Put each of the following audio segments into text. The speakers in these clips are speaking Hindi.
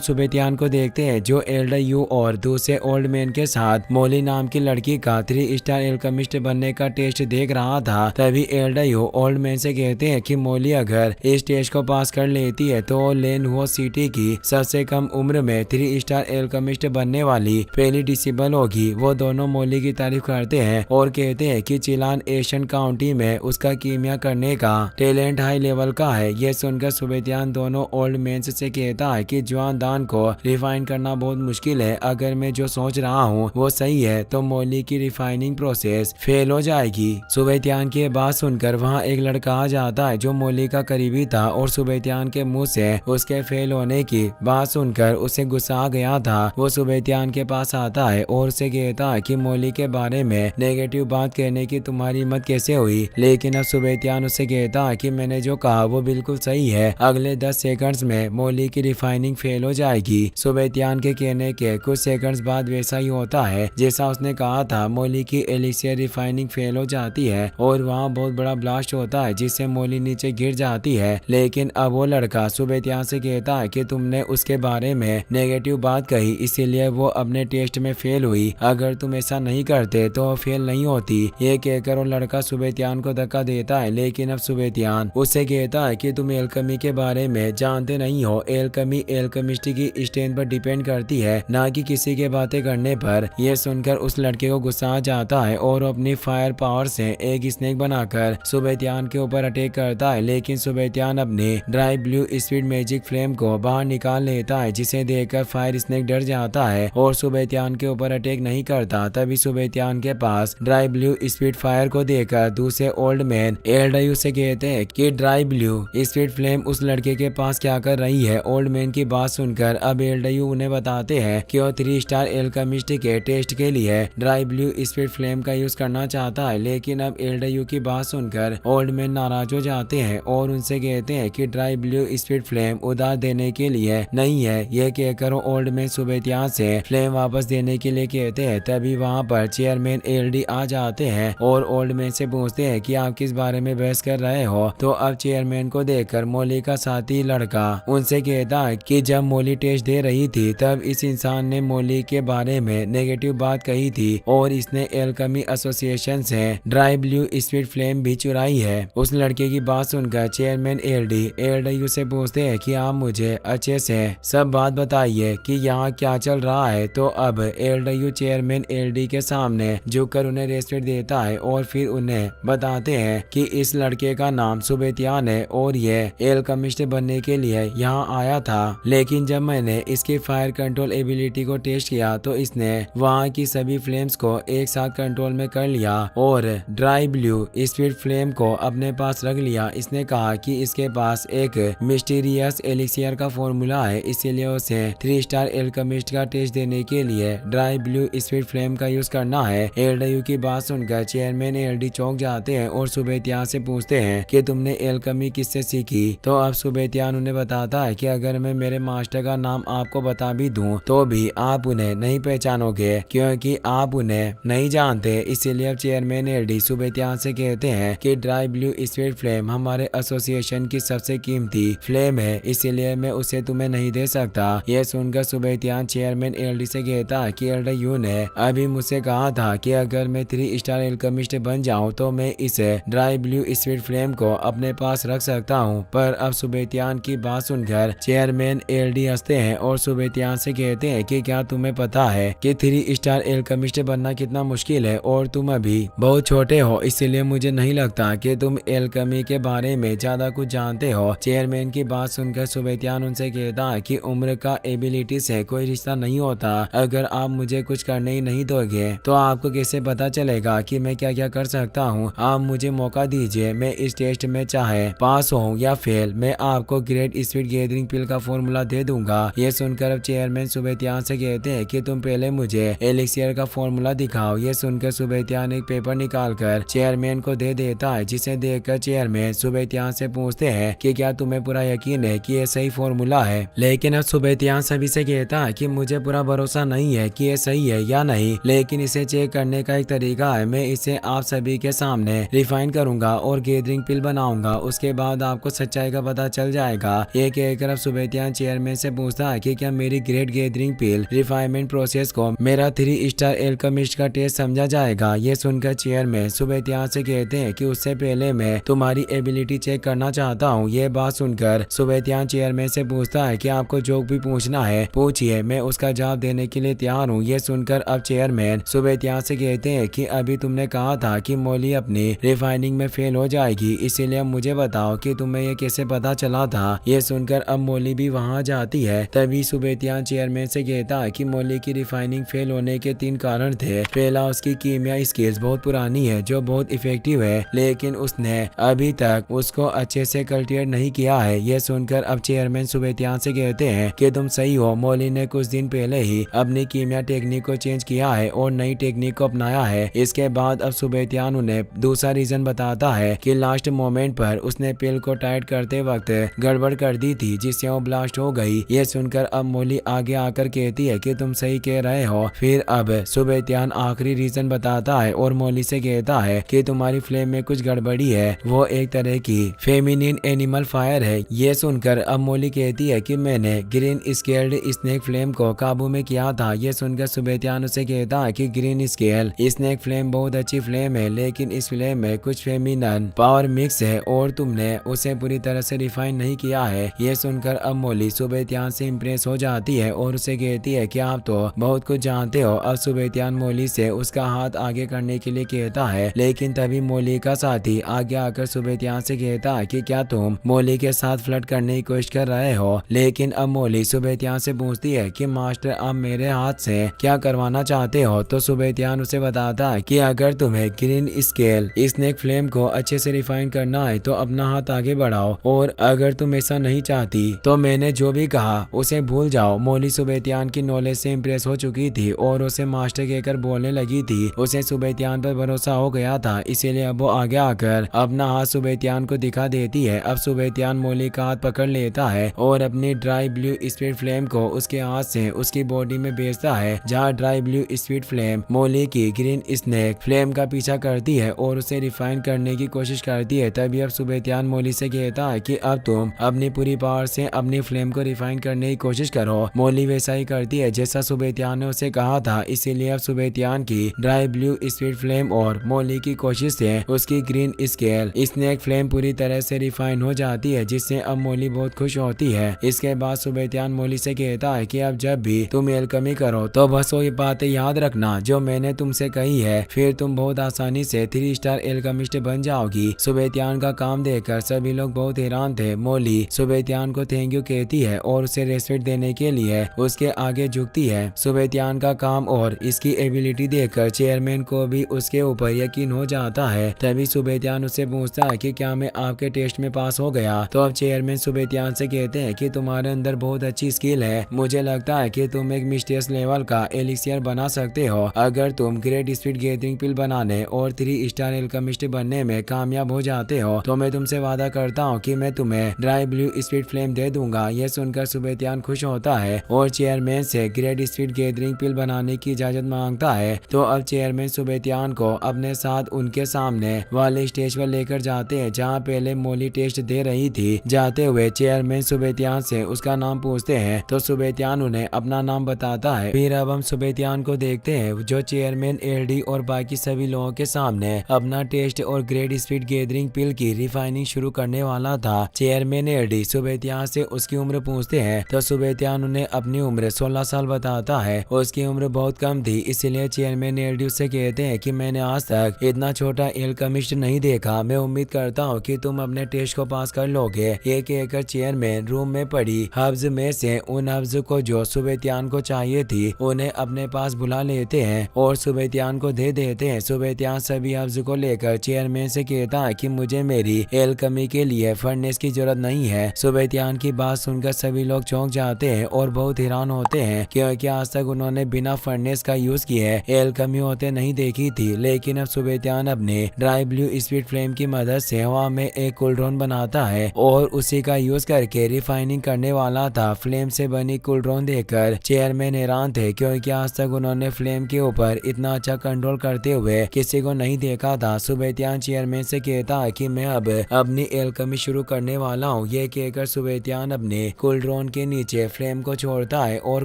सुबेतियान को देखते हैं जो एल्डर यू और दूसरे ओल्ड मैन के साथ मोली नाम की लड़की का 3 स्टार एल्केमिस्ट बनने का टेस्ट देख रहा था। तभी एल्डर यू ओल्ड मैन से कहते हैं कि मोली अगर इस टेस्ट को पास कर लेती है तो लेन हुआ सिटी की सबसे कम उम्र में 3 स्टार एल्केमिस्ट बनने वाली पहली डिसेबल होगी। वो दोनों मोली की तारीफ करते हैं और कहते हैं कि चिलान एशियन काउंटी में उसका कीमिया करने का टैलेंट हाई लेवल का है। ये सुनकर सुबेतियान दोनों ओल्ड मैन से कहता है कि जवान दान को रिफाइन करना बहुत मुश्किल है। अगर मैं जो सोच रहा हूँ वो सही है तो मोली की रिफाइनिंग प्रोसेस फेल हो जाएगी। सुबेतियान की बात सुनकर वहाँ एक लड़का आ जाता है जो मोली का करीबी था और सुबेतियान के मुंह से उसके फेल होने की बात सुनकर उसे गुस्सा आ गया था। वो सुबेतियान के पास आता है और उसे कहता है कि मोली के बारे में नेगेटिव बात कहने की तुम्हारी हिम्मत कैसे हुई। लेकिन अब सुबेतियान उससे कहता है कि मैंने जो कहा वो बिल्कुल सही है। अगले 10 सेकंड्स में मोली की रिफाइनिंग फेल हो जाएगी। सुबेतियान के कहने के कुछ सेकंड्स बाद वैसा ही होता है जैसा उसने कहा था। मोली की एलिसियर रिफाइनिंग फेल हो जाती है और वहाँ बहुत बड़ा ब्लास्ट होता है जिससे मोली नीचे गिर जाती है। लेकिन अब वो लड़का सुबेतियान से कहता है कि तुमने उसके बारे में नेगेटिव बात कही इसीलिए वो अपने टेस्ट में फेल हुई। अगर तुम ऐसा नहीं करते तो फेल नहीं होती। ये कहकर वो लड़का सुबेतियान को धक्का देता है। लेकिन अब सुबेतियान उससे कहता है कि तुम एल्केमी के बारे में जानते नहीं हो। एल्केमी एल्केमिस्ट की स्ट्रेंथ पर डिपेंड करती है ना कि किसी के बातें करने पर। यह सुनकर उस लड़के को गुस्सा आ जाता है और अपनी फायर पावर से एक स्नेक बनाकर सुबेतियान के ऊपर अटैक करता है। लेकिन सुबेतियान अपने dry blue speed magic flame को बाहर निकाल लेता है जिसे देखकर फायर स्नेक डर जाता है और सुबेतियान के ऊपर अटैक नहीं करता। तभी सुबेतियान के पास ड्राई ब्लू स्पीड फायर को देखकर दूसरे ओल्ड मैन एल्डर से कहते हैं कि ड्राई ब्लू स्पीड फ्लेम उस लड़के के पास क्या कर रही है। ओल्ड मैन की बात सुनकर अब एल्डर उन्हें बताते हैं कि वो 3 स्टार एल्केमिस्ट के टेस्ट के लिए ड्राई ब्लू स्पीड फ्लेम का यूज करना चाहता है। लेकिन अब एल्डर की बात सुनकर ओल्ड मैन नाराज हो जाते हैं और उनसे कहते हैं कि ड्राई ब्लू स्पीड फ्लेम उधार देने के लिए नहीं है। यह कहकर ओल्ड मैन सुबेतियान से फ्लेम वापस देने के लिए कहते हैं। तभी वहाँ पर चेयरमैन एलडी आ जाते हैं और ओल्ड मैन से पूछते हैं कि आप किस बारे में बहस कर रहे हो। तो अब चेयरमैन को देखकर मोली का साथी लड़का उनसे कहता है कि जब मोली टेस्ट दे रही थी तब इस इंसान ने मोली के बारे में नेगेटिव बात कही थी और इसने एल्केमी एसोसिएशन से ड्राई ब्लू स्पीड फ्लेम भी चुराई है। उस लड़के की बात सुनकर चेयरमैन एलडी से पूछते हैं कि आप मुझे अच्छे से सब बात बताइए कि यहाँ क्या चल रहा है। तो अब एलडी चेयरमैन एलडी के सामने झुककर उन्हें रेस्पेक्ट देता है और फिर उन्हें बताते हैं कि इस लड़के का नाम सुबेतियान है और ये एल्केमिस्ट बनने के लिए यहाँ आया था। लेकिन जब मैंने इसकी फायर कंट्रोल एबिलिटी को टेस्ट किया तो इसने वहाँ की सभी फ्लेम्स को एक साथ कंट्रोल में कर लिया और ड्राई ब्लू स्पीड फ्लेम को अपने पास रख लिया। इसने कहा कि इसके पास एक मिस्टीरियस एलिक्सियर का फॉर्मूला है इसीलिए उसे 3 स्टार एल्केमिस्ट का टेस्ट देने के लिए ड्राई ब्लू स्पीड फ्लेम का यूज करना है। एलडी की बात सुनकर चेयरमैन एलडी चौंक जाते हैं और सुबेतियान से पूछते हैं कि तुमने एल्केमी किससे सीखी। तो अब सुबेतियान उन्हें बताता है कि अगर मैं मेरे मास्टर का नाम आपको बता भी दूं तो भी आप उन्हें नहीं पहचानोगे क्योंकि आप उन्हें नहीं जानते। इसीलिए अब चेयरमैन एलडी सुबेतियान से कहते हैं कि ड्राई ब्लू स्पीड फ्लेम हमारे एसोसिएशन की सबसे कीमती फ्लेम है इसीलिए मैं उसे तुम्हें नहीं दे सकता। यह सुनकर सुबेतियान चेयरमैन एलडी से कहता है कि एल्डर यू ने अभी मुझसे कहा था कि अगर मैं 3 स्टार एल्केमिस्ट बन जाऊं तो मैं इस ड्राई ब्लू स्पीड फ्लेम को अपने पास रख सकता हूं। पर अब सुबेतियान की बात सुनकर चेयरमैन एलडी हंसते हैं और सुबेतियान से कहते हैं कि क्या तुम्हें पता है कि 3 स्टार एल्केमिस्ट बनना कितना मुश्किल है और तुम अभी बहुत छोटे हो इसीलिए मुझे नहीं लगता कि तुम एल्केमी के बारे में ज्यादा कुछ जानते हो। चेयरमैन की बात सुनकर सुबेतियान उनसे कहता है कि उम्र का एबिलिटी से कोई रिश्ता नहीं होता। अगर आप मुझे कुछ करने ही नहीं दोगे तो आपको कैसे पता चलेगा कि मैं क्या क्या कर सकता हूँ। आप मुझे मौका दीजिए, मैं इस टेस्ट में चाहे पास हो या फेल मैं आपको ग्रेट स्पीड गैदरिंग पिल का फॉर्मूला दे दूंगा। ये सुनकर अब चेयरमैन सुबेतियान से कहते हैं कि तुम पहले मुझे एलिक्सियर का फॉर्मूला दिखाओ। ये सुनकर सुबेतियान एक पेपर निकालकर चेयरमैन को दे देता है जिसे देखकर चेयरमैन सुबेतियान से पूछते हैं कि क्या तुम्हें पूरा यकीन है कि ये सही फॉर्मूला है। लेकिन अब सुबेतियान सभी से कहता है कि मुझे पूरा भरोसा नहीं है कि ये सही है या नहीं, लेकिन इसे चेक करने का एक तरीका है। मैं इसे आप सभी के सामने रिफाइन करूंगा और गैदरिंग पिल बनाऊंगा, उसके बाद आपको सच्चाई का पता चल जाएगा। ये कहकर अब सुबेतियान चेयरमैन से से पूछता है कि क्या मेरी ग्रेट गैदरिंग पिल रिफाइनमेंट प्रोसेस को मेरा 3 स्टार एल्केमिस्ट का टेस्ट समझा जाएगा। ये सुनकर चेयरमैन सुबेत्यान से कहते हैं कि उससे पहले मैं तुम्हारी एबिलिटी चेक करना चाहता हूँ। ये बात सुनकर सुबेत्यान चेयरमैन से पूछता है कि आपको जो भी पूछना है पूछिए, मैं उसका जवाब देने के लिए तैयार हूँ। ये सुनकर अब चेयरमैन सुबेत्यान से कहते हैं कि अभी तुमने कहा था कि मौली अपनी रिफाइनिंग में फेल हो जाएगी, इसीलिए अब मुझे बताओ कि तुम्हें ये कैसे पता चला था। ये सुनकर अब मौली भी वहाँ जाती है। तभी सुबेत्यान चेयरमैन से कहता है कि मौली की रिफाइनिंग फेल होने के 3 कारण थे। पहला, उसकी कीमिया स्किल्स बहुत पुरानी है जो बहुत इफेक्टिव है, लेकिन उसने अभी तक उसको अच्छे से कल्टिवेट नहीं किया है। ये सुनकर अब चेयरमैन सुबेत्यान से कहते हैं कि तुम सही हो, मौली ने कुछ दिन पहले ही अपनी कीमिया टेक्निक को चेंज किया है और नई टेक्निक को अपनाया है। इसके बाद अब सुबेत्यान उन्हें दूसरा रीजन बताता है कि लास्ट मोमेंट पर उसने पिल को टाइट करते वक्त गड़बड़ कर दी थी जिससे वो ब्लास्ट हो गई। ये सुनकर अब मौली आगे आकर कहती है कि तुम सही कह रहे हो। फिर अब सुबेत्यान आखिरी रीजन बताता है और मौली से कहता है कि तुम्हारी फ्लेम में कुछ गड़बड़ी है, वो एक तरह की फेमिनिन एनिमल फायर है। ये सुनकर अब मौली कहती है कि मैंने ग्रीन स्केल्ड स्नेक फ्लेम को काबू में किया था। ये सुनकर सुबेत्यान उसे कहता है कि ग्रीन स्केल स्नेक फ्लेम बहुत अच्छी फ्लेम है, लेकिन इस फ्लेम में कुछ फेमिनन पावर मिक्स है और तुमने उसे पूरी तरह से रिफाइन नहीं किया है। ये सुनकर अब मौली सुबेत्यान से इम्प्रेस हो जाती है और उसे कहती है कि आप तो बहुत कुछ जानते हो। अब सुबेत्यान मौली से उसका हाथ आगे करने के लिए कहता है, लेकिन तभी मौली का साथी आगे आकर सुबेत्यान से कहता है कि क्या तुम मौली के साथ फ्लर्ट करने की कोशिश कर रहे हो। लेकिन अब मौली सुबेत्यान से पूछती है कि मास्टर आप मेरे हाथ से क्या करवाना चाहते हो। तो सुबेत्यान उसे बताता है कि अगर तुम्हें ग्रीन स्केल स्नेक फ्लेम को अच्छे से रिफाइन करना है तो अपना हाथ आगे बढ़ाओ, और अगर तुम ऐसा नहीं चाहती तो मैंने जो भी कहा उसे भूल जाओ। मौली सुबेत्यान की नॉलेज से इम्प्रेस हो चुकी थी और उसे मास्टर कहकर बोलने लगी थी। उसे सुबेत्यान पर भरोसा हो गया था, इसीलिए अब वो आगे आकर अपना हाथ सुबेत्यान को दिखा देती है। अब सुबेत्यान मौली का हाथ पकड़ लेता है और अपनी ड्राई ब्लू स्पीड फ्लेम को उसके हाथ से उसकी बॉडी में भेजता है, जहाँ ड्राई ब्लू स्पीड फ्लेम मौली की ग्रीन स्नेक फ्लेम का पीछा करती है और उसे रिफाइन करने की कोशिश करती है। तभी अब सुबेत्यान मौली से कहता है कि अब तुम अपनी पूरी पावर से अपनी फ्लेम को रिफाइन करने की कोशिश करो। मौली वैसा ही करती है जैसा सुबेत्यान ने उसे कहा था, इसीलिए अब सुबेत्यान की ड्राई ब्लू स्पीड फ्लेम और मौली की कोशिश से उसकी ग्रीन स्केल स्नेक फ्लेम पूरी तरह से रिफाइन हो जाती है, जिससे अब मौली बहुत खुश होती है। इसके बाद सुबेत्यान मौली से कहता है कि अब जब भी तुम एल्केमी करो तो बस वो बातें याद रखना जो मैंने तुमसे कही है, फिर तुम बहुत आसानी से 3 स्टार एल्केमिस्ट बन जाओगी। सुबेत्यान का काम देखकर सभी लोग बहुत हैरान थे। मौली सुबेत्यान को थैंक यू कहती है और उसे रेस्पेक्ट देने के लिए उसके आगे झुकती है। सुबेत्यान का काम और इसकी एबिलिटी देखकर चेयरमैन को भी उसके ऊपर यकीन हो जाता है। तभी सुबेत्यान उससे पूछता है कि क्या मैं आपके टेस्ट में पास हो गया। तो अब चेयरमैन सुबेत्यान से कहते हैं कि तुम्हारे अंदर बहुत अच्छी स्किल है, मुझे लगता है कि तुम एक मिस्टीरियस लेवल का एलिक्सियर बना सकते हो। अगर तुम ग्रेट स्पीड गैदरिंग पिल बनाने और 3 स्टार एल्केमिस्ट बनने में कामयाब हो जाते हो तो मैं तुमसे वादा करता हूँ कि मैं तुम्हें ड्राई ब्लू स्पीड फ्लेम दे दूंगा। यह सुनकर सुबेत्यान खुश होता है और चेयरमैन से ग्रेट स्पीड गैदरिंग पिल बनाने की इजाजत मांगता है। तो अब चेयरमैन सुबेत्यान को अपने साथ उनके सामने वाले स्टेज पर लेकर जाते हैं जहाँ पहले मौली टेस्ट दे रही थी। जाते हुए चेयरमैन सुबेत्यान से उसका नाम पूछते हैं तो सुबेत्यान उन्हें अपना नाम बताता है। फिर अब हम सुबेत्यान को देखते हैं जो चेयरमैन एलडी और बाकी सभी लोगों के सामने अपना टेस्ट और ग्रेट स्पीड गैदरिंग पिल की रिफाइनिंग शुरू करने वाला था। चेयरमैन एलडी सुबेत्यान से उसकी उम्र पूछते हैं तो सुबेत्यान उन्हें अपनी उम्र 16 साल बताता है। उसकी उम्र बहुत कम थी, इसलिए चेयरमैन एलडी उससे कहते हैं कि मैंने आज तक इतना छोटा एल्केमिस्ट नहीं देखा, मैं उम्मीद करता हूँ कि तुम अपने टेस्ट को पास कर लोगे। ये कहकर चेयरमैन रूम में पड़ी हब्स में से उन हब्स को जो सुबेत्यान को चाहिए थी उन्हें अपने पास बुला लेते हैं और सुबेत्यान को दे देते हैं। सुबेत्यान सभी हब्स को लेकर चेयरमैन से कहता है कि मुझे मेरी एल्केमी के लिए फर्नेस की जरूरत नहीं है। सुबेत्यान की बात सुनकर सभी लोग चौंक जाते हैं और बहुत हैरान होते हैं क्योंकि आज तक उन्होंने बिना फर्नेस का यूज किए एल्केमी होते नहीं देखी थी। लेकिन अब सुबेत्यान अपने ड्राई ब्लू स्पीड फ्लेम की मदद से हवा में एक कुलड्रोन बनाता है और उसी का यूज करके रिफाइनिंग करने वाला था। फ्लेम से बनी कुलड्रोन देखकर चेयरमैन हैरान थे क्योंकि आज तक उन्होंने फ्लेम के ऊपर इतना अच्छा कंट्रोल करते हुए किसी को नहीं देखा था। सुबेत्यान चेयरमैन से कहता है कि मैं अब अपनी एल्केमी शुरू करने वाला हूँ। ये कहकर सुबेत्यान अपने कुलड्रोन कुलड्रॉन के नीचे फ्लेम को छोड़ता है और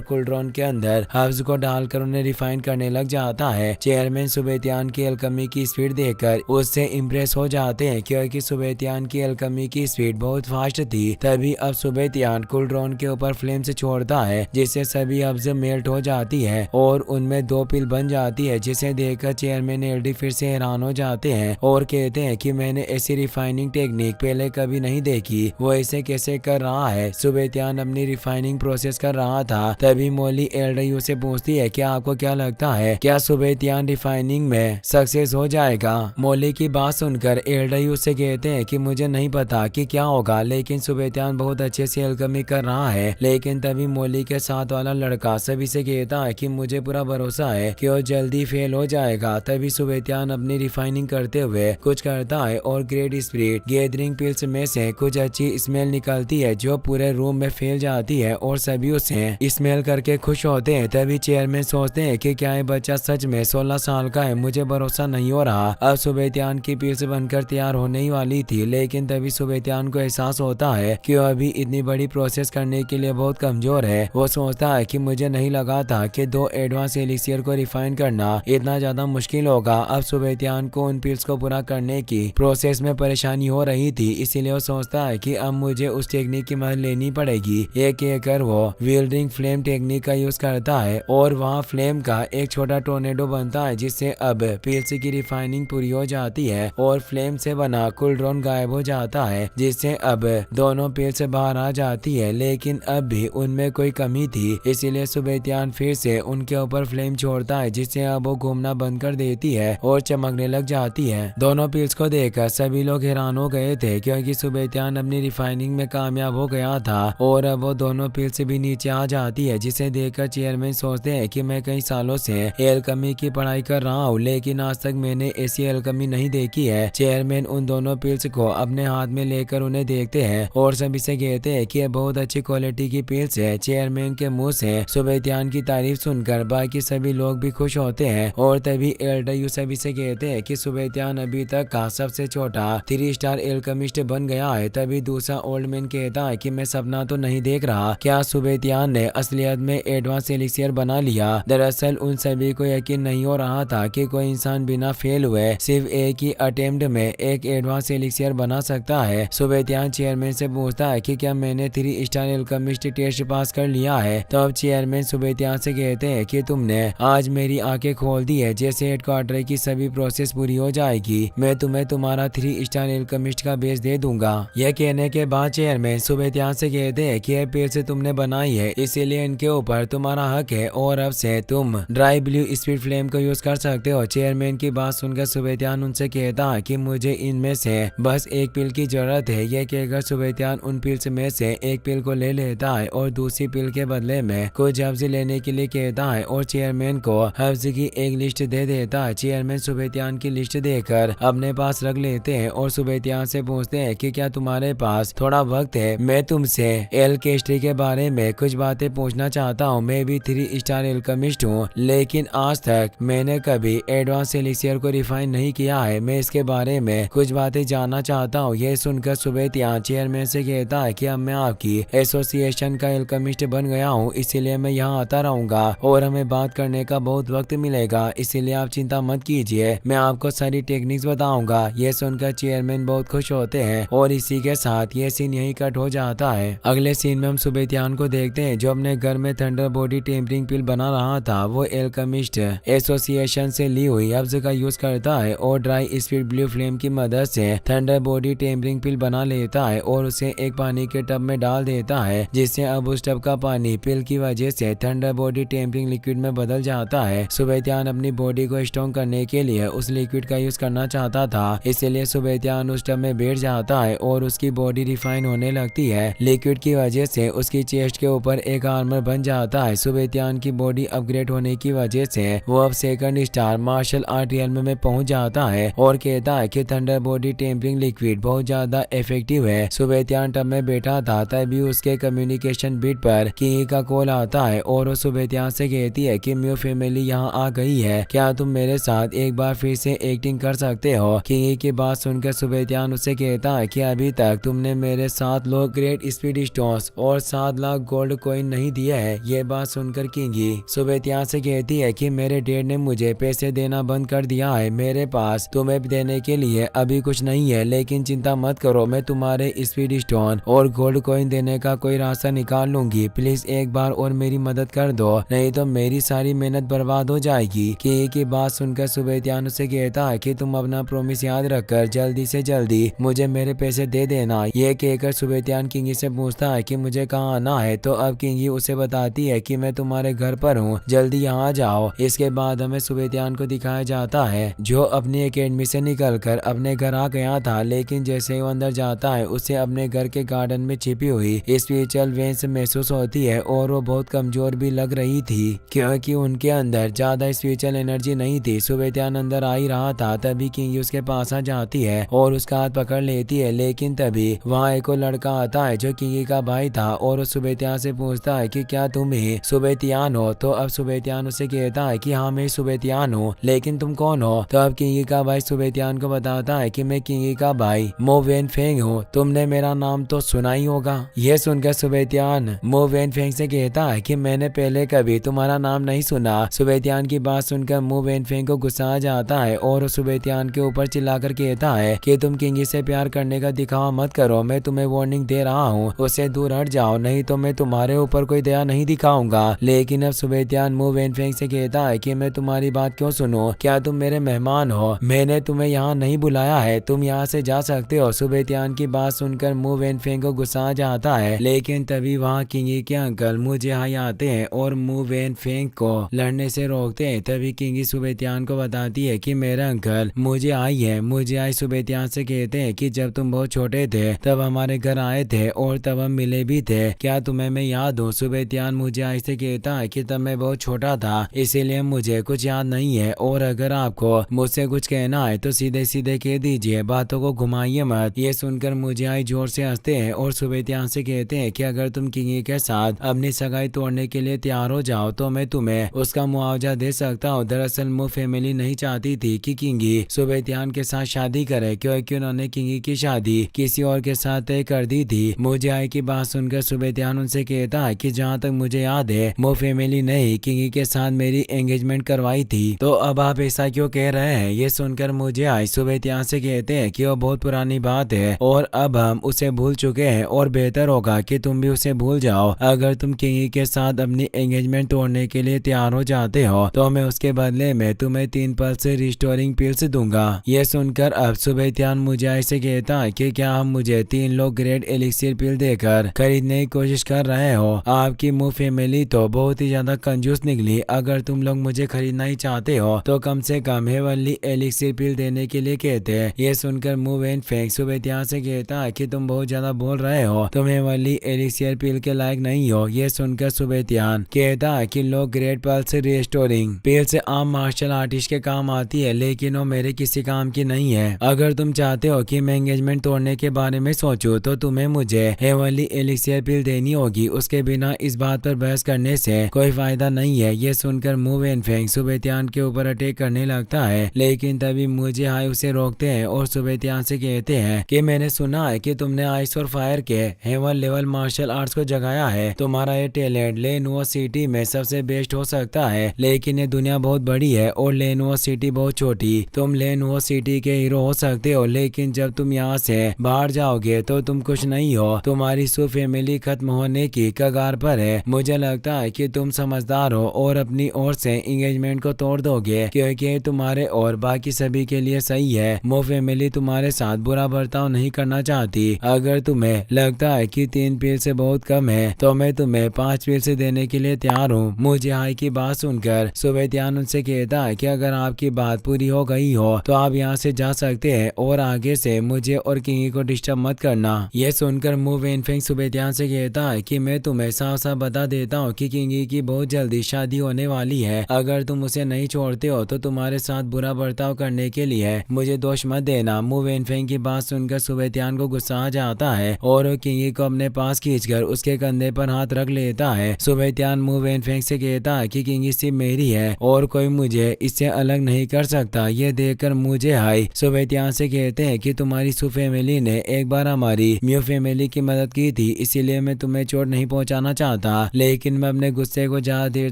कुलड्रॉन के अंदर हर्ब्स को डालकर उन्हें रिफाइन करने लग जाता है। चेयरमैन सुबेतियान की अल्केमी की स्पीड देखकर उससे इम्प्रेस हो जाते हैं क्योंकि सुबेतियान की अल्केमी की स्पीड बहुत फास्ट थी। तभी अब सुबेतियान कुलड्रॉन के ऊपर फ्लेम से छोड़ता है जिससे सभी हर्ब्स मेल्ट हो जाती है और उनमें 2 पिल बन जाती है, जिसे देखकर चेयरमैन एलडी फिर से हैरान हो जाते हैं और कहते हैं कि मैंने ऐसी रिफाइनिंग टेक्निक पहले कभी नहीं देखी, वो ऐसे कैसे कर रहा है। सुबेतियान अपनी रिफाइनिंग प्रोसेस कर रहा था। तभी मोली एलडीयू से पूछती है कि आपको क्या लगता है, क्या सुबेतियान रिफाइनिंग में सक्सेस हो जाएगा। मोली की बात सुनकर एलडीयू से कहते हैं कि मुझे नहीं पता कि क्या होगा, लेकिन सुबेतियान बहुत अच्छे से अल्केमी कर रहा है। लेकिन तभी मोली के साथ वाला लड़का सभी से कहता है कि मुझे पूरा भरोसा है कि वो जल्दी फेल हो जाएगा। तभी सुबेतियान अपनी रिफाइनिंग करते हुए कुछ करता है और ग्रेट स्पिरिट गैदरिंग पिल्स में से कुछ अच्छी स्मेल निकलती है जो पूरे रूम में फैल जाती है और सभी उसे स्मेल करके खुश होते हैं। तभी चेयरमैन सोचते हैं कि क्या ये बच्चा सच में 16 साल का है, मुझे भरोसा नहीं हो रहा। अब सुबेतियान की पिल्स बनकर तैयार होने ही वाली थी, लेकिन तभी सुबेतियान को एहसास होता है कि वो अभी इतनी बड़ी प्रोसेस करने के लिए बहुत कमजोर है। वो सोचता है कि मुझे नहीं लगा था कि 2 एडवांस एलिक्सियर को रिफाइन करना इतना ज्यादा मुश्किल होगा। अब सुबेतियान को उन पिल्स को पूरा करने की प्रोसेस में परेशानी हो रही थी, इसीलिए वो सोचता है कि अब मुझे उस टेक्निक की मदद लेनी पड़ेगी। ये कहकर वो विल्डिंग फ्लेम टेक्निक का यूज करता है और वहाँ फ्लेम का एक छोटा टोर्नेडो बनता है, जिससे अब पिल्स की रिफाइनिंग पूरी हो जाती है और फ्लेम से बना कुलड्रॉन गायब हो जाता है, जिससे अब दोनों पिल्स बाहर आ जाती है। लेकिन अब भी उनमें कोई कमी थी, इसीलिए सुबेतियान फिर से उनके ऊपर फ्लेम छोड़ता है, जिससे अब वो घूमना बंद कर देती है और चमकने लग जाती है। दोनों पिल्स को देखकर सभी लोग हैरान हो गए थे क्योंकि सुबेतियान अपनी रिफाइनिंग में कामयाब हो गया था और अब वो दोनों पिल्स भी नीचे आ जाती है, जिसे देखकर चेयरमैन सोचते हैं कि मैं कई सालों से एल्केमी की पढ़ाई कर रहा हूँ, लेकिन आज तक मैंने ऐसी एल्केमी नहीं देखी है। चेयरमैन उन दोनों पिल्स को अपने हाथ में लेकर उन्हें देखते हैं और सभी से कहते हैं कि ये बहुत अच्छी क्वालिटी की पिल्स है। चेयरमैन के मुंह से सुबेतियान की तारीफ सुनकर बाकी सभी लोग भी खुश होते हैं और तभी एलडीयू सभी से कहते हैं कि सुबेतियान अभी तक का सबसे छोटा 3 स्टार एल्केमिस्ट बन गया है। तभी दूसरा ओल्ड मैन कहता है कि मैं सपना तो नहीं देख रहा, क्या सुबेतियान ने असलियत में एडवांस एलिक्सियर बना लिया। दरअसल उन सभी को यकीन नहीं हो रहा था कि कोई इंसान बिना फेल हुए सिर्फ एक ही अटेम्प्ट में एक एडवांस एलिक्सियर बना सकता है। सुबेतियान चेयरमैन से पूछता है कि क्या मैंने 3 स्टार एल्केमिस्ट टेस्ट पास कर लिया है। तो अब चेयरमैन सुबेतियान से कहते हैं कि तुमने आज मेरी आंखें खोल दी है, जैसे हेडक्वार्टर की सभी प्रोसेस पूरी हो जाएगी मैं तुम्हें तुम्हारा 3 स्टार एल्केमिस्ट का बेस दे दूंगा। यह कहने के बाद चेयरमैन सुबेतियान से कहते हैं कि यह पेड़ से तुमने बनाई है, इसीलिए इनके ऊपर तुम्हारा हक है और अब से तुम ड्राई ब्लू स्पीड फ्लेम को यूज कर सकते हो। चेयरमैन की बात सुनकर सुबेतियान उनसे कहता है कि मुझे इनमें से बस एक पिल की जरूरत है। यह कहकर सुबेतियान उन पिल्स में से एक पिल को ले लेता है और दूसरी पिल के बदले में कुछ हर्ब्स लेने के लिए कहता है और चेयरमैन को हर्ब्स की एक लिस्ट दे देता है। चेयरमैन सुबेतियान की लिस्ट देकर अपने पास रख लेते हैं और सुबेतियान से पूछते हैं कि क्या तुम्हारे पास थोड़ा वक्त है, मैं तुमसे एल्केमिस्ट्री के बारे में कुछ बातें पूछना चाहता हूँ। मैं भी 3 स्टार एल्केमिस्ट हूँ, लेकिन आज तक मैंने कभी एडवांस एलिक्सियर को रिफाइन नहीं किया है। मैं इसके बारे में कुछ बातें जानना चाहता हूँ। यह सुनकर सुबेतियान चेयरमैन से कहता है कि अब मैं आपकी एसोसिएशन का एल्केमिस्ट बन गया हूँ, इसीलिए मैं यहाँ आता रहूंगा और हमें बात करने का बहुत वक्त मिलेगा, इसीलिए आप चिंता मत कीजिए, मैं आपको सारी टेक्निक्स बताऊंगा। यह सुनकर चेयरमैन बहुत खुश होते हैं और इसी के साथ ये सीन यही कट हो जाता है। अगले सीन में हम सुबेतियान को देखते हैं जो अपने घर में थंडर बॉडी टेम्परिंग पिल बना रहा था। वो एल्केमिस्ट एसोसिएशन से ली हुई हर्ब्स का यूज करता है और ड्राई स्पीड ब्लू फ्लेम की मदद से थंडर बॉडी टेम्परिंग पिल बना लेता है और उसे एक पानी के टब में डाल देता है, जिससे अब उस टब का पानी पिल की वजह से थंडर बॉडी टेम्परिंग लिक्विड में बदल जाता है। सुबेतियान अपनी बॉडी को स्ट्रॉन्ग करने के लिए उस लिक्विड का यूज करना चाहता था, इसलिए सुबेतियान उस टब में बैठ जाता है और उसकी बॉडी रिफाइन होने लगती है। लिक्विड की वजह से उसकी चेस्ट के ऊपर एक आर्मर बन जाता है। सुबेतियान की बॉडी अपग्रेड होने की वजह से वो अब 2 स्टार मार्शल आर्ट रियल्म में पहुंच जाता है और कहता है कि थंडर बॉडी टेम्परिंग लिक्विड बहुत ज्यादा इफेक्टिव है। सुबेतियान टब में बैठा था तभी उसके कम्युनिकेशन बिट पर किंगी का कॉल आता है और वो सुबेतियान से कहती है कि म्यू फैमिली यहाँ आ गई है, क्या तुम मेरे साथ एक बार फिर से एक्टिंग कर सकते हो। किंगी की बात सुनकर सुबेतियान उससे कहता है कि अभी तक तुमने मेरे 7 लोग ग्रेट स्पीड स्टोन बॉस और 7 लाख गोल्ड कॉइन नहीं दिया है। ये बात सुनकर किंगी सुबेत्यान से कहती है कि मेरे डैड ने मुझे पैसे देना बंद कर दिया है, मेरे पास तुम्हें देने के लिए अभी कुछ नहीं है, लेकिन चिंता मत करो, मैं तुम्हारे स्पीड स्टोन और गोल्ड कॉइन देने का कोई रास्ता निकाल लूंगी। प्लीज एक बार और मेरी मदद कर दो, नहीं तो मेरी सारी मेहनत बर्बाद हो जाएगी। किंगी की बात सुनकर सुबेत्यान उसे कहता है कि तुम अपना प्रॉमिस याद रखकर जल्दी से जल्दी मुझे मेरे पैसे दे देना। ये कहकर सुबेत्यान किंगी से पूछता है कि मुझे कहाँ आना है, तो अब किंगी उसे बताती है कि मैं तुम्हारे घर पर हूँ, जल्दी यहाँ जाओ। इसके बाद हमें सुबेत्यान को दिखाया जाता है जो अपनी एकेडमी से निकलकर अपने घर आ गया था, लेकिन जैसे ही वो अंदर जाता है उसे अपने घर के गार्डन में छिपी हुई स्पिरिचुअल वेन्स महसूस होती है और वो बहुत कमजोर भी लग रही थी क्योंकि उनके अंदर ज्यादा स्पिरिचुअल एनर्जी नहीं थी। सुबेत्यान अंदर आ ही रहा था तभी किंगी उसके पास आ जाती है और उसका हाथ पकड़ लेती है, लेकिन तभी वहाँ एक और लड़का आता है जो किंगी का भाई था और वो सुबेत्यान से पूछता है कि क्या तुम ही सुबेत्यान हो। तो अब सुबेत्यान उसे कहता है कि हाँ मैं सुबेत्यान हूँ, लेकिन तुम कौन हो। तो अब किंगी का भाई सुबेत्यान को बताता है कि मैं किंगी का भाई मो वेनफेंग हूँ, तुमने मेरा नाम तो सुना ही होगा। ये सुनकर सुबेत्यान मो वेनफेंग से कहता है कि मैंने पहले कभी तुम्हारा नाम नहीं सुना। सुबेत्यान की बात सुनकर मो वेनफेंग को गुस्सा आ जाता है और सुबेत्यान के ऊपर चिल्लाकर कहता है कि तुम किंगी से प्यार करने का दिखावा मत करो, मैं तुम्हें वार्निंग दे रहा हूँ, उससे दूर हट जाओ, नहीं तो मैं तुम्हारे ऊपर कोई दया नहीं दिखाऊंगा। लेकिन अब सुबेत्यान मो वेनफेंग से कहता है कि मैं तुम्हारी बात क्यों सुनूं, क्या तुम मेरे मेहमान हो, मैंने तुम्हें यहाँ नहीं बुलाया है, तुम यहाँ से जा सकते हो। सुबेत्यान की बात सुनकर मो वेनफेंग को गुस्सा आ जाता है, लेकिन तभी वहाँ किंगी के अंकल मुझे हाई आते हैं और मो वेनफेंग को लड़ने से रोकते हैं। तभी किंगी सुबेत्यान को बताती है कि मेरा अंकल मुझे आई है। मुझे आई सुबेत्यान से कहते हैं कि जब तुम बहुत छोटे थे तब हमारे घर आए थे और तब हम मिले भी थे, क्या तुम्हें मैं याद हूँ। सुबेत्यान मुझे आई से कहता है कि तब मैं बहुत छोटा था इसीलिए मुझे कुछ याद नहीं है, और अगर आपको मुझसे कुछ कहना है तो सीधे सीधे कह दीजिए, बातों को घुमाइए मत। ये सुनकर मुझे आई जोर से हंसते हैं और सुबेत्यान से कहते हैं कि अगर तुम किंगी के साथ अपनी सगाई तोड़ने के लिए तैयार हो जाओ तो मैं तुम्हें उसका मुआवजा दे सकता हूँ। दरअसल मो फैमिली नहीं चाहती थी कि किंगी सुबेत्यान के साथ शादी करे क्योंकि उन्होंने किंगी की शादी किसी और के साथ तय कर दी थी। मुझे आई की बात सुनकर सुबेत्यान उनसे कहता है कि जहाँ तक मुझे याद है मो फैमिली ने ही किंगी के साथ मेरी एंगेजमेंट करवाई थी, तो अब आप ऐसा क्यों कह रहे हैं। ये सुनकर मुझे आई सुबेत्यान से कहते हैं कि वो बहुत पुरानी बात है और अब हम उसे भूल चुके हैं और बेहतर होगा कि तुम भी उसे भूल जाओ। अगर तुम किंगी के साथ अपनी एंगेजमेंट तोड़ने के लिए तैयार हो जाते हो तो मैं उसके बदले में तुम्हें 3 पल्स रिस्टोरिंग पिल्स दूंगा। ये सुनकर अब सुबेत्यान मुझे ऐसे कहता है कि क्या हम मुझे 3 लोग ग्रेट एलिक्सिर पिल देकर खरीदने की कोशिश कर रहे हो। आपकी मो फैमिली तो बहुत ही ज्यादा कंजूस निकली, अगर तुम लोग मुझे खरीदना ही चाहते हो तो कम से कम हेवनली एलिक्सिर पिल देने के लिए कहते हैं। ये सुनकर मो वेनफेंग सुबेत्यान से कहता है कि तुम बहुत ज्यादा बोल रहे हो, तुम हेवनली एलिक्सिर पिल के लायक नहीं हो। ये सुनकर सुबेत्यान कहता है कि लोग ग्रेट पल्स रिस्टोरिंग पिल्स आम मार्शल आर्टिस्ट के काम आती है, लेकिन वो मेरे किसी काम की नहीं है। अगर तुम चाहते हो कि मैं एंगेजमेंट तोड़ने के बारे में सोचूं तो तुम्हें मुझे हेवनली एलिक्सिर पिल देनी होगी, उसके बिना इस बात पर बहस करने से कोई फायदा नहीं है। ये सुनकर मो वेनफेंग सुबेत्यान के ऊपर अटैक करने लगता है, लेकिन तभी मुझे हाई उसे रोकते हैं और सुबेत्यान से कहते हैं कि मैंने सुना है कि तुमने आइस और फायर के हेवन लेवल मार्शल आर्ट्स को जगाया है, तुम्हारा ये टैलेंट लेनोवो सिटी में सबसे बेस्ट हो सकता है, लेकिन ये दुनिया बहुत बड़ी है और लेनोवो सिटी बहुत छोटी। तुम लेनोवो सिटी के हीरो हो सकते हो, लेकिन जब तुम यहाँ से बाहर जाओगे तो तुम कुछ नहीं हो, तुम्हारी सु फैमिली खत्म होने की कगार पर है। मुझे लगता है कि तुम समझदार हो और अपनी ओर से एंगेजमेंट को तोड़ दोगे क्योंकि तुम्हारे और बाकी सभी के लिए सही है। मो फैमिली तुम्हारे साथ बुरा बर्ताव नहीं करना चाहती। अगर तुम्हें लगता है कि 3 पील से बहुत कम है तो मैं तुम्हें 5 पील से देने के लिए तैयार हूँ। मुझे हाई की बात सुनकर सुबेत्यान उनसे कहता है कि अगर आपकी बात पूरी हो गई हो तो आप यहाँ से जा सकते हैं और आगे से मुझे और किंगी को डिस्टर्ब मत करना। यह सुनकर मो वेनफेंग सुबेत्यान से कहता है कि मैं तुम्हें साफ साफ बता देता हूँ कि किंगी की बहुत जल्दी शादी होने वाली है, अगर तुम उसे नहीं छोड़ते हो तो तुम्हारे साथ बुरा बर्ताव करने के लिए मुझे दोष मत देना। मो वेनफेंग की बात सुनकर सुबेत्यान को गुस्सा आ जाता है और किंगी को अपने पास खींचकर उसके कंधे पर हाथ रख लेता है। सुबेत्यान मो वेनफेंग से कहता है कि किंगी सिर्फ मेरी है और कोई मुझे इससे अलग नहीं कर सकता। ये देखकर मुझे हाई सुबेत्यान से कहते हैं कि तुम्हारी सु फैमिली ने एक बार हमारी म्यू फैमिली की मदद की थी, थी, इसीलिए मैं तुम्हें चोट नहीं पहुंचाना चाहता, लेकिन मैं अपने गुस्से को ज्यादा देर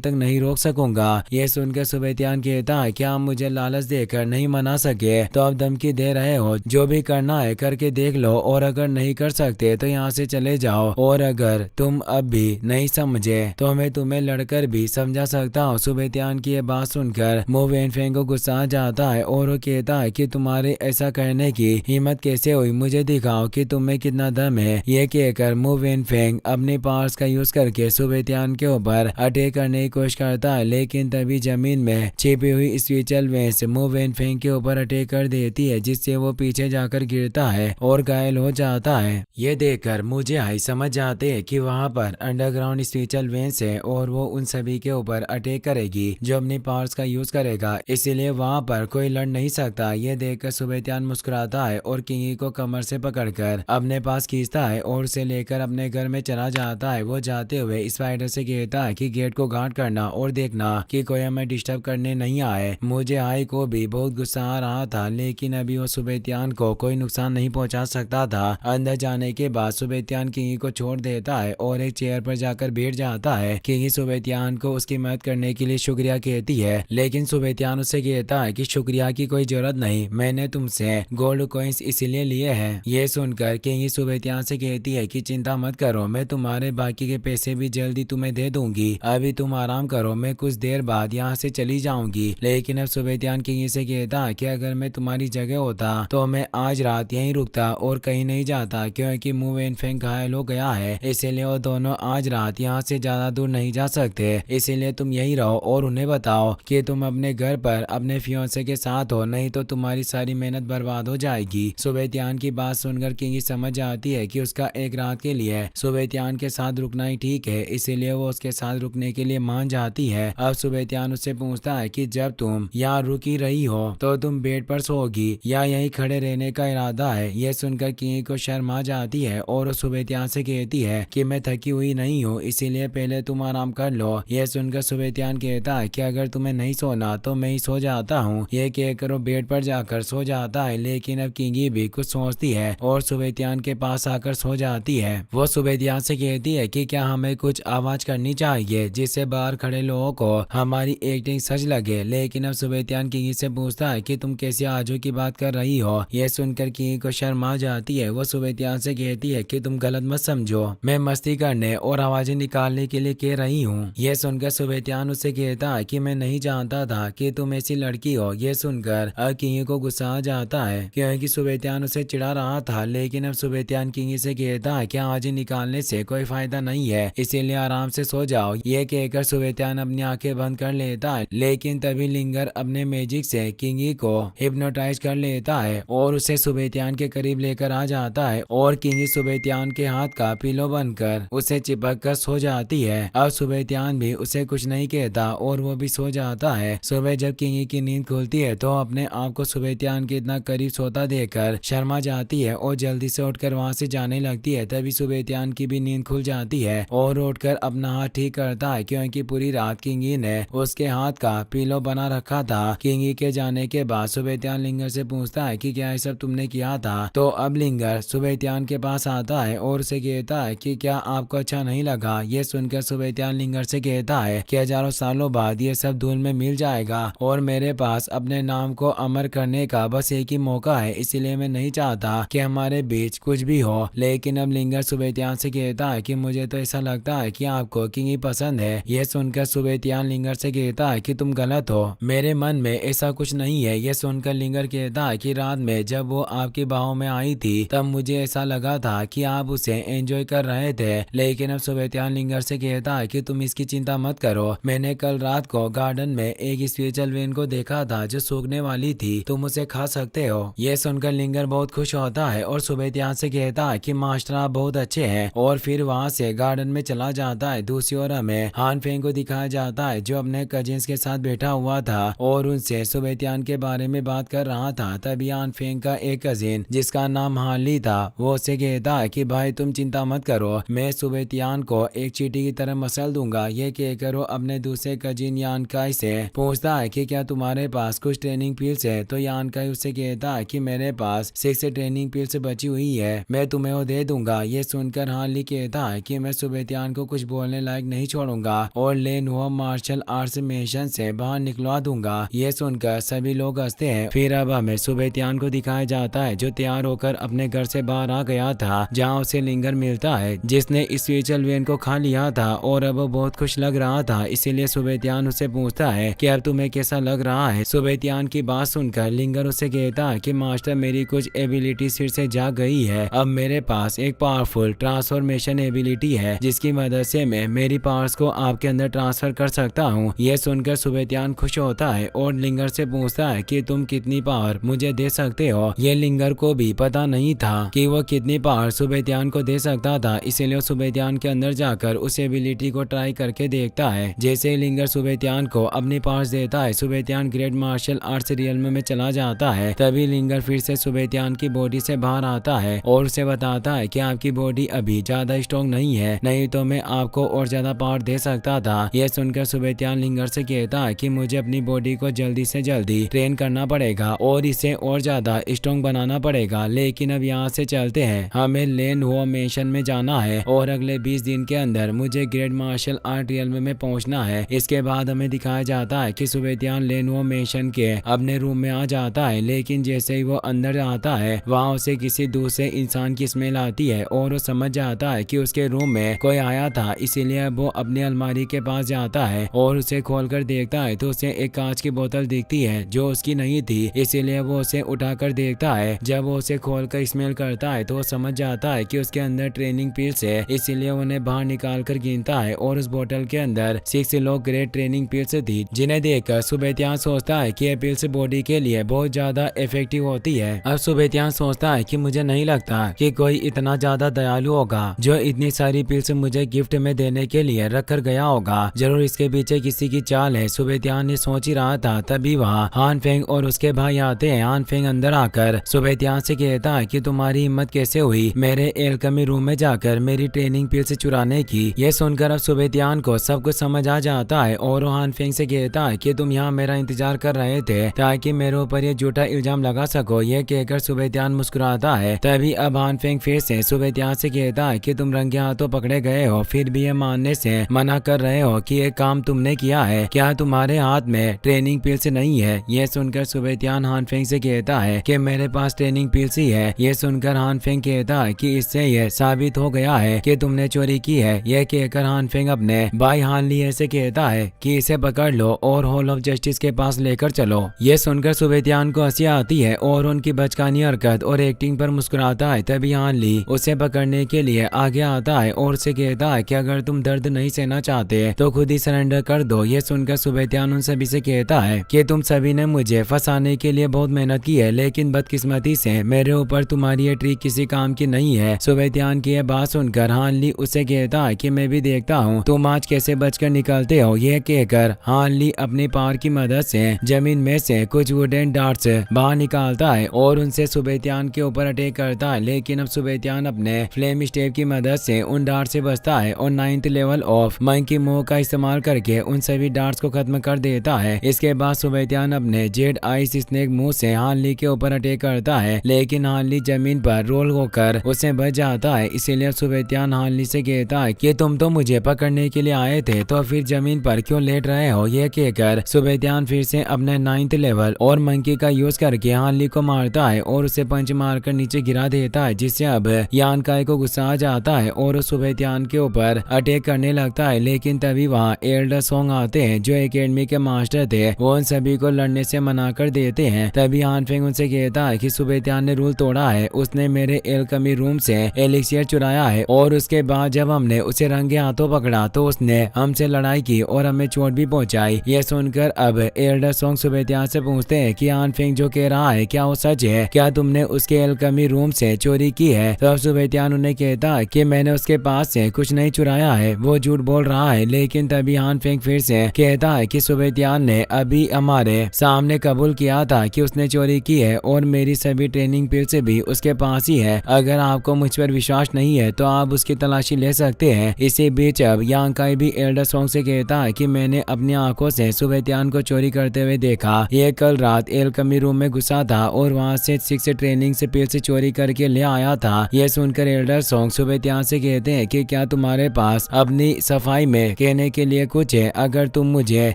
तक नहीं रोक सकूंगा। ये सुनकर सुबेतियान कहता है कि आप मुझे लालच देकर नहीं मना सके तो अब धमकी दे रहे हो, जो भी करना है करके देख लो, और अगर नहीं कर सकते तो यहाँ से चले जाओ, और अगर तुम अब भी नहीं समझे तो मैं तुम्हें लड़कर भी समझा सकता हूँ। सुबेतियान की ये बात सुनकर मो वेनफेंग को गुस्सा आ जाता है और वो कहता है कि तुम्हारे ऐसा कहने की हिम्मत कैसे हुई, मुझे दिखाओ कि तुम्हें कितना दम है। ये कहकर मो वेनफेंग अपने पावर्स का यूज करके सुबेतियान के ऊपर अटैक करने की कोशिश करता है, लेकिन तभी जमीन में छिपी हुई स्पिरिचुअल वेंस मो वेनफेंग के ऊपर अटैक कर देती है, जिससे वो पीछे जाकर गिरता है और घायल हो जाता है। ये देखकर मुझे आई समझ जाते हैं कि वहाँ पर अंडरग्राउंड स्पिरिचुअल वेंस है और वो उन सभी के ऊपर अटैक करेगी जो अपनी पावर्स का यूज करेगा, इसीलिए वहाँ पर कोई लड़ नहीं सकता। ये देखकर सुबेतियान मुस्कुराता है और किंगी को कमर से पकड़कर अपने पास खींचता है और उसे लेकर अपने घर में चला जाता है। वो जाते हुए स्पाइडर से कहता है कि गेट को गार्ड करना और देखना कि कोई हमें डिस्टर्ब करने नहीं आए। मुझे आई को भी बहुत गुस्सा आ रहा था, लेकिन अभी वो सुबेतियान को कोई नुकसान नहीं पहुंचा सकता था। अंदर जाने के बाद सुबेतियान किंगी को छोड़ देता है और एक चेयर पर जाकर बैठ जाता है। किंगी सुबेतियान को उसकी मदद करने के लिए शुक्रिया कहती है, लेकिन सुबेतियान उससे कहता है कि शुक्रिया की कोई जरूरत नहीं, मैंने तुमसे गोल्ड कॉइंस इसीलिए लिए हैं। ये सुनकर किंगी सुबेतियान से कहती है कि चिंता मत करो, मैं तुम्हारे बाकी के पैसे भी जल्दी तुम्हें दे दूंगी, अभी तुम आराम करो, मैं कुछ देर बाद यहाँ से चली जाऊंगी। लेकिन अब सुबेतियान किंगी से कहता कि अगर मैं तुम्हारी जगह होता तो मैं आज रात यहीं रुकता और कहीं नहीं जाता, क्योंकि मो वेनफेंग घायल हो गया है, इसीलिए वो दोनों आज रात यहाँ से ज्यादा दूर नहीं जा सकते, इसीलिए तुम यहीं रहो और उन्हें बताओ कि तुम अपने घर पर अपने फियांसे के साथ हो, नहीं तो तुम्हारी सारी मेहनत बर्बाद हो जाएगी। सुबेतियान की बात सुनकर किंगी समझ जाती है कि उसका एक रात के लिए सुबेतियान के साथ रुकना ही ठीक है, इसीलिए वो उसके साथ रुकने के लिए मान जाती है। अब सुबेतियान उससे पूछता है कि जब तुम यहाँ रुकी रही हो तो तुम बेड पर सोओगी या यहीं खड़े रहने का इरादा है। यह सुनकर किंगी को शर्म आ जाती है और वो सुबेतियान से कहती है कि मैं थकी हुई नहीं हूँ, इसीलिए पहले तुम आराम कर लो। यह सुनकर सुबेतियान कहता है कि अगर तुम्हें नहीं सोना तो मैं ही सो जाता हूँ। यह कहकर वो बेड पर जाकर सो जाता है, लेकिन अब किंगी भी कुछ सोचती है और सुबेतियान के पास आकर सो जाती है। वो सुबेतियान से कहती है कि क्या हमें कुछ आवाज करनी चाहिए जिससे बाहर खड़े लोगों को हमारी एक्टिंग सच लगे, लेकिन अब सुबेतियान किंगी से पूछता है कि तुम कैसी आवाजों की बात कर रही हो। यह सुनकर किंगी को शर्म आ जाती है। वो सुबेतियान से कहती है कि तुम गलत मत समझो, मैं मस्ती करने और आवाजें निकालने के लिए कह रही हूँ। यह सुनकर सुबेतियान उससे कहता है कि मैं नहीं जानता था कि तुम ऐसी लड़की हो। यह सुनकर अब किंगी को गुस्सा आ जाता है, क्योंकि सुबेतियान उसे चिढ़ा रहा था, लेकिन अब सुबेतियान किंगी से कहता है कि आवाजें निकालने से कोई फायदा नहीं है, इसीलिए आराम से सो जाओ। ये कहकर सुबेतियान अपनी आंखें बंद कर लेता है, लेकिन तभी लिंगर अपने मैजिक से किंगी को हिप्नोटाइज कर लेता है और उसे सुबेतियान के करीब लेकर आ जाता है और किंगी सुबेतियान के हाथ का पिलो बनकर उसे चिपक कर सो जाती है। अब सुबेतियान भी उसे कुछ नहीं कहता और वो भी सो जाता है। सुबह जब किंगी की नींद खुलती है तो अपने आप को सुबेतियान के इतना करीब सोता देखकर शर्मा जाती है और जल्दी से उठकर वहां से जाने लगती है। तभी सुबेतियान की भी नींद खुल जाती है और उठकर अपना हाथ ठीक करता है, क्योंकि पूरी रात किंगी ने उसके हाथ का पिलो बना रखा था। किंगी के जाने के बाद सुबेतियान लिंगर से पूछता है कि क्या ये सब तुमने किया था। तो अब लिंगर सुबेतियान के पास आता है और उसे कहता है कि क्या आपको अच्छा नहीं लगा। ये सुनकर सुबेतियान लिंगर से कहता है कि हजारों सालों बाद ये सब धूल में मिल जाएगा और मेरे पास अपने नाम को अमर करने का बस एक ही मौका है, इसीलिए मैं नहीं चाहता कि हमारे बीच कुछ भी हो। लेकिन अब लिंगर सुबेतियान से कहता है कि मुझे तो ऐसा लगता है कि आपको किंगी पसंद है। यह सुनकर सुबेतियान लिंगर से कहता है कि तुम गलत हो, मेरे मन में ऐसा कुछ नहीं है। यह सुनकर लिंगर कहता है कि रात में जब वो आपकी बाहों में आई थी तब मुझे ऐसा लगा था कि आप उसे एंजॉय कर रहे थे। लेकिन अब सुबेतियान लिंगर से कहता है कि तुम इसकी चिंता मत करो, मैंने कल रात को गार्डन में एक स्पिरिचुअल वेन को देखा था जो सूखने वाली थी, तुम उसे खा सकते हो। यह सुनकर लिंगर बहुत खुश होता है और सुबेतियान से कहता है कि मास्टर आप बहुत अच्छे हैं, और फिर वहाँ से गार्डन में चला जाता है। दूसरी ओर हमें हान फेंग को दिखाया जाता है जो अपने कजिन्स के साथ बैठा हुआ था और उनसे सुबेतियान के बारे में बात कर रहा था। तभी हान फेंग का एक कजिन जिसका नाम हानली था वो उससे कहता है कि भाई तुम चिंता मत करो, मैं सुबेतियान को एक चींटी की तरह मसल दूंगा। ये कहकर वो अपने दूसरे कजिन यानकाई से पूछता है कि क्या तुम्हारे पास कुछ ट्रेनिंग पिल्स है। तो यानकाई उससे कहता है कि मेरे पास 6 ट्रेनिंग पिल्स बची हुई है, मैं तुम्हें वो दे दूंगा। ये ये सुनकर हान ली कहता है कि मैं सुबेतियान को कुछ बोलने लायक नहीं छोड़ूंगा और लेन हुआ मार्शल आर्ट्स मिशन से बाहर निकलवा दूंगा। ये सुनकर सभी लोग हंसते हैं। फिर अब हमें सुबेतियान को दिखाया जाता है जो तैयार होकर अपने घर से बाहर आ गया था, जहाँ उसे लिंगर मिलता है जिसने इस स्पिरिचुअल वेन को खा लिया था और अब वो बहुत खुश लग रहा था। इसीलिए सुबेतियान उसे पूछता है कि अब तुम्हें कैसा लग रहा है। सुबेतियान की बात सुनकर लिंगर उसे कहता है कि मास्टर मेरी कुछ एबिलिटी फिर से जाग गई है। अब मेरे पास एक पावरफुल ट्रांसफॉर्मेशन एबिलिटी है जिसकी मदद से मैं मेरी पावर्स को आपके अंदर ट्रांसफर कर सकता हूँ। यह सुनकर सुबेतियान खुश होता है और लिंगर से पूछता है कि तुम कितनी पावर मुझे दे सकते हो। ये लिंगर को भी पता नहीं था कि वो कितनी पावर सुबेतियान को दे सकता था, इसीलिए सुबेतियान के अंदर जाकर उस एबिलिटी को ट्राई करके देखता है। जैसे ही लिंगर सुबेतियान को अपनी पावर्स देता है, सुबेतियान ग्रेट मार्शल आर्ट्स रियल्म में चला जाता है। तभी लिंगर फिर से सुबेतियान की बॉडी से बाहर आता है और उसे बताता है कि आपकी बॉडी अभी ज्यादा स्ट्रॉन्ग नहीं है, नहीं तो मैं आपको और ज्यादा पावर दे सकता था। यह सुनकर सुबेतियान लिंगर से कहता है कि मुझे अपनी बॉडी को जल्दी से जल्दी ट्रेन करना पड़ेगा और इसे और ज्यादा स्ट्रॉन्ग बनाना पड़ेगा। लेकिन अब यहाँ से चलते हैं, हमें लेन हुआ मिशन में जाना है और अगले 20 दिन के अंदर मुझे ग्रेट मार्शल आर्ट रियल्म में पहुंचना है। इसके बाद हमें दिखाया जाता है कि सुबेतियान लेन हुआ मिशन के अपने रूम में आ जाता है, लेकिन जैसे ही वो अंदर आता है वहाँ उसे किसी दूसरे इंसान की स्मेल आती है और वो समझ जाता है कि उसके रूम में कोई आया था। इसीलिए वो अपनी अलमारी के पास जाता है और उसे खोलकर देखता है तो उसे एक कांच की बोतल दिखती है जो उसकी नहीं थी, इसीलिए वो उसे उठाकर देखता है। जब वो उसे खोलकर स्मेल करता है तो वो समझ जाता है कि उसके अंदर ट्रेनिंग पिल्स है, इसीलिए उन्हें बाहर निकाल कर गिनता है और उस बोतल के अंदर 6 लो ग्रेट ट्रेनिंग पिल्स थी, जिन्हें देखकर सुबेतियान सोचता है कि ये पिल्स बॉडी के लिए बहुत ज्यादा इफेक्टिव होती है। अब सुबेतियान सोचता है कि मुझे नहीं लगता कि कोई इतना ज्यादा दयालु होगा जो इतनी सारी पिल्स मुझे गिफ्ट में देने के लिए रख कर गया होगा। जरूर इसके पीछे किसी की चाल है, सुबेतियान ने सोच ही रहा था। तभी वहाँ हान फेंग और उसके भाई आते हैं। हान फेंग अंदर आकर सुबेतियान से कहता है कि तुम्हारी हिम्मत कैसे हुई मेरे एल्केमी रूम में जाकर मेरी ट्रेनिंग पिल्स चुराने की। ये सुनकर अब सुबेतियान को सब कुछ समझ आ जाता है और हान फेंग से कहता है कि तुम यहाँ मेरा इंतजार कर रहे थे ताकि मेरे ऊपर ये झूठा इल्जाम लगा सको। ये कहकर सुबेतियान मुस्कुराता है। तभी अब हान फेंग फिर से सुबेतियान से कहता है कि तुम रंगे हाथों पकड़े गए हो, फिर भी ये मानने से मना कर रहे हो कि ये काम तुमने किया है। क्या तुम्हारे हाथ में ट्रेनिंग पिल्स नहीं है? ये सुनकर सुबेतियान हान फेंग से कहता है कि मेरे पास ट्रेनिंग पिल्स ही है। ये सुनकर हान फेंग कहता है कि इससे यह साबित हो गया है कि तुमने चोरी की है। यह कहकर हान फेंग अपने भाई हान लिए से कहता है कि इसे पकड़ लो और हॉल ऑफ जस्टिस के पास लेकर चलो। ये सुनकर सुबेतियान को हंसी आती है और उनकी बचकानी हरकत और एक्टिंग पर मुस्कुराता है। तभी हान ली उसे पकड़ने के लिए आगे आता है और उसे कहता है कि अगर तुम दर्द नहीं सहना चाहते तो खुद ही सरेंडर कर दो। ये सुनकर सुबेतियान उन सभी से कहता है कि तुम सभी ने मुझे फंसाने के लिए बहुत मेहनत की है, लेकिन बदकिस्मती से मेरे ऊपर तुम्हारी ये ट्रिक किसी काम की नहीं है। सुबेतियान की यह बात सुनकर हान ली उसे कहता है कि मैं भी देखता हूँ तुम आज कैसे बचकर निकलते हो। यह कहकर हान ली अपनी पावर की मदद से जमीन में से कुछ वुडन डार्ट्स बाहर निकालता है और उनसे सुबेतियान के ऊपर अटैक करता है, लेकिन अब सुबेतियान अपने फ्लेम स्टेप की मदद से उन डार्ट से बचता है और 9th level of monkey move का इस्तेमाल करके उन सभी डार्ट्स को खत्म कर देता है। इसके बाद सुबेतियान अपने जेड आइस स्नेक मूव से हान ली के ऊपर अटैक करता है, लेकिन हान ली जमीन पर रोल होकर उसे बच जाता है। इसीलिए सुबेतियान हान ली से कहता है कि तुम तो मुझे पकड़ने के लिए आए थे तो फिर जमीन पर क्यों लेट रहे हो। यह कहकर सुबेतियान फिर से अपने 9th लेवल और मंकी का यूज करके हान ली को मारता है और उसे पंच मारकर नीचे गिरा देता है, जिससे अब यान काय को गुस्सा आ जाता है और सुबेतियान के ऊपर अटैक करने लगता है। लेकिन तभी वहाँ एल्डर सॉन्ग आते हैं जो एकेडमी के मास्टर थे, वो उन सभी को लड़ने से मना कर देते हैं। तभी हान फेंग उनसे कहता है कि सुबेतियान ने रूल तोड़ा है, उसने मेरे एल्केमी रूम से एलिक्सियर चुराया है और उसके बाद जब हमने उसे रंगे हाथों पकड़ा तो उसने हमसे लड़ाई की और हमें चोट भी पहुंचाई। यह सुनकर अब एल्डर सॉन्ग सुबेतियान से पूछते हैं कि हान फेंग जो कह रहा है क्या वो सच है? क्या तुमने उसके एल्केमी रूम से चोरी की है? तब सुबेतियान उन्हें कहता है कि मैंने उसके पास से कुछ नहीं चुराया है, वो झूठ बोल रहा है। लेकिन तभी हान फेंग फिर से कहता है कि सुबेतियान ने अभी हमारे सामने कबूल किया था कि उसने चोरी की है और मेरी सभी ट्रेनिंग पिल्स भी उसके पास ही है। अगर आपको मुझ पर विश्वास नहीं है तो आप उसकी तलाशी ले सकते हैं। इसी बीच अब यांग काई भी एल्डर सॉन्ग से कहता है कि मैंने अपनी आंखों से सुबेतियान को चोरी करते हुए देखा। ये कल रात एल्केमी रूम में घुसा था और वहाँ से 6 ट्रेनिंग से पिल्स चोरी करके ले आया था। यह सुनकर एल्डर सॉन्ग सुबेत्यान से कहते हैं कि क्या तुम्हारे पास अपनी सफाई में कहने के लिए कुछ है? अगर तुम मुझे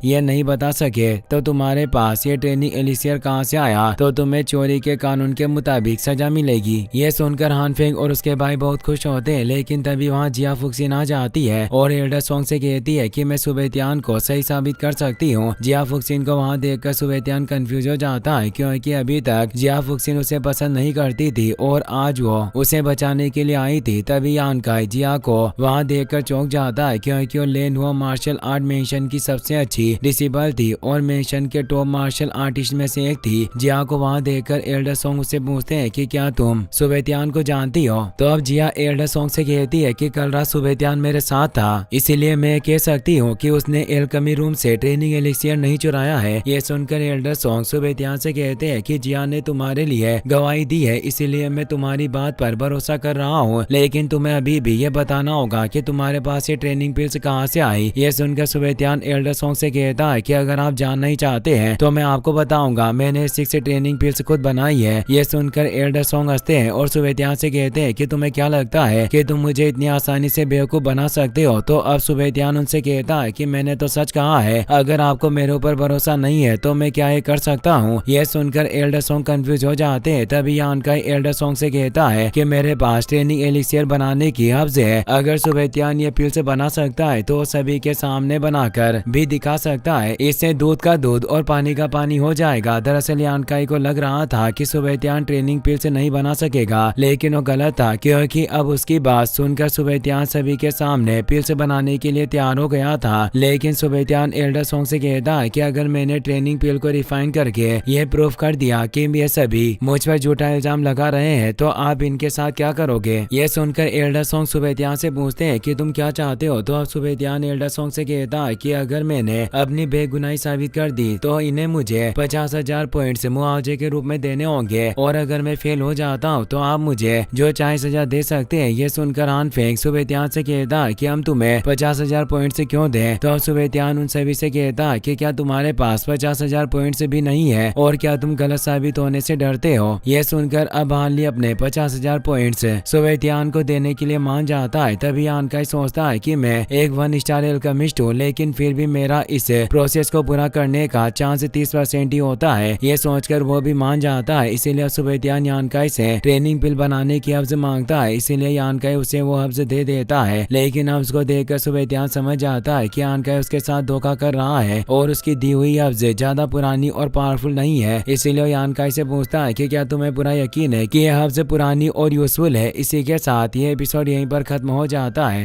ये नहीं बता सके तो तुम्हारे पास ये ट्रेनिंग एलिसियर कहाँ से आया, तो तुम्हें चोरी के कानून के मुताबिक सजा मिलेगी। ये सुनकर हान फेंग और उसके भाई बहुत खुश होते हैं, लेकिन तभी वहाँ जिया फुक्सिन आ जाती है और एल्डर सॉन्ग से कहती है कि मैं सुबेत्यान को सही साबित कर सकती हूँ। जिया फुक्सिन को वहाँ देखकर सुबेत्यान कंफ्यूज हो जाता है, क्योंकि अभी तक जिया फुक्सिन उसे पसंद नहीं करती थी और आज वो उसे बचाने के लिए आई थी। तभी यानकाई जिया को वहाँ देखकर चौंक जाता है, क्योंकि वो लेन हुआ मार्शल आर्ट मेंशन की सबसे अच्छी डिसिबल थी और मेंशन के टॉप मार्शल आर्टिस्ट में से एक थी। जिया को वहाँ देखकर एल्डर सॉन्ग उससे पूछते हैं कि क्या तुम सुबेत्यान को जानती हो? तो अब जिया एल्डर सॉन्ग से कहती है कि कल रात सुबेत्यान मेरे साथ था, इसीलिए मैं कह सकती हूँ कि उसने एल्केमी रूम से ट्रेनिंग एलिक्सियर नहीं चुराया है। ये सुनकर एल्डर सॉन्ग सुबेत्यान से कहते हैं कि जिया ने तुम्हारे लिए गवाही दी है, इसीलिए मैं तुम्हारी बात पर भरोसा कर रहा हूँ, लेकिन तुम्हें अभी भी ये बताना होगा कि तुम्हारे पास ये ट्रेनिंग पिल्स कहाँ से आई। ये सुनकर सुबेत्यान एल्डर सॉन्ग से कहता है कि अगर आप जानना ही चाहते हैं तो मैं आपको बताऊंगा, मैंने 6 ट्रेनिंग पिल्स खुद बनाई है। ये सुनकर एल्डर सॉन्ग हंसते हैं और सुबेत्यान से कहते हैं कि तुम्हें क्या लगता है कि तुम मुझे इतनी आसानी से बेवकूफ बना सकते हो? तो अब सुबेत्यान उनसे कहता है कि मैंने तो सच कहा है, अगर आपको मेरे ऊपर भरोसा नहीं है तो मैं क्या ये कर सकता हूँ। यह सुनकर एल्डर सॉन्ग कंफ्यूज हो जाते हैं। तभी यानकाई एल्डर सॉन्ग से कहता है कि मेरे पास ट्रेनिंग एलिक्सियर बनाने की हब्स है, अगर सुबेत्यान ये पिल से बना सकता है तो सभी के सामने बनाकर भी दिखा सकता है, इससे दूध का दूध और पानी का पानी हो जाएगा। दरअसल यानकाई को लग रहा था कि सुबेत्यान ट्रेनिंग पिल से नहीं बना सकेगा, लेकिन वो गलत था, क्योंकि अब उसकी बात सुनकर सुबेत्यान सभी के सामने पिल से बनाने के लिए तैयार हो गया था। लेकिन सुबेत्यान एल्डर सॉन्ग से कहता है कि अगर मैंने ट्रेनिंग पिल को रिफाइन करके ये प्रूफ कर दिया कि ये सभी मुझ पर झूठा इल्जाम लगा रहे हैं तो आप इनके साथ क्या करोगे? ये सुनकर एल्डर सॉन्ग सुबेत्यान से पूछते हैं कि तुम क्या चाहते हो? तो अब सुबेत्यान एल्डर सॉन्ग से कहता है कि अगर मैंने अपनी बेगुनाही साबित कर दी तो इन्हें मुझे 50,000 पॉइंट्स मुआवजे के रूप में देने होंगे, और अगर मैं फेल हो जाता हूँ तो आप मुझे जो चाहे सजा दे सकते हैं। ये सुनकर हान फेंग सुबेत्यान से कहता है कि हम तुम्हें 50,000 पॉइंट्स क्यों दें? तो अब सुबेत्यान उन सभी से कहता है कि क्या तुम्हारे पास 50,000 पॉइंट्स भी नहीं है, और क्या तुम गलत साबित होने से डरते हो? यह सुनकर अब हानली अपने 50,000 पॉइंट्स सुबेत्यान को देने के लिए मान जाता है। तभी यानकाई सोचता है कि मैं एक 1 स्टार एल्केमिस्ट हूँ, लेकिन फिर भी मेरा इस प्रोसेस को पूरा करने का चांस 30% ही होता है। ये सोचकर वो भी मान जाता है, इसीलिए सुबेत्यान यानकाई से ट्रेनिंग पिल बनाने की हब्स मांगता है, इसीलिए यानकाई उसे वो हब्स दे देता है। लेकिन हब्स को देखकर सुबेत्यान समझ जाता है कि यानकाई उसके साथ धोखा कर रहा है और उसकी दी हुई हब्स ज्यादा पुरानी और पावरफुल नहीं है। इसीलिए यानकाई से पूछता है कि क्या तुम्हें पूरा यकीन है कि यह हब्स पुरानी और यूजफुल है? इसी के साथ ये एपिसोड यहीं पर खत्म हो जाता है।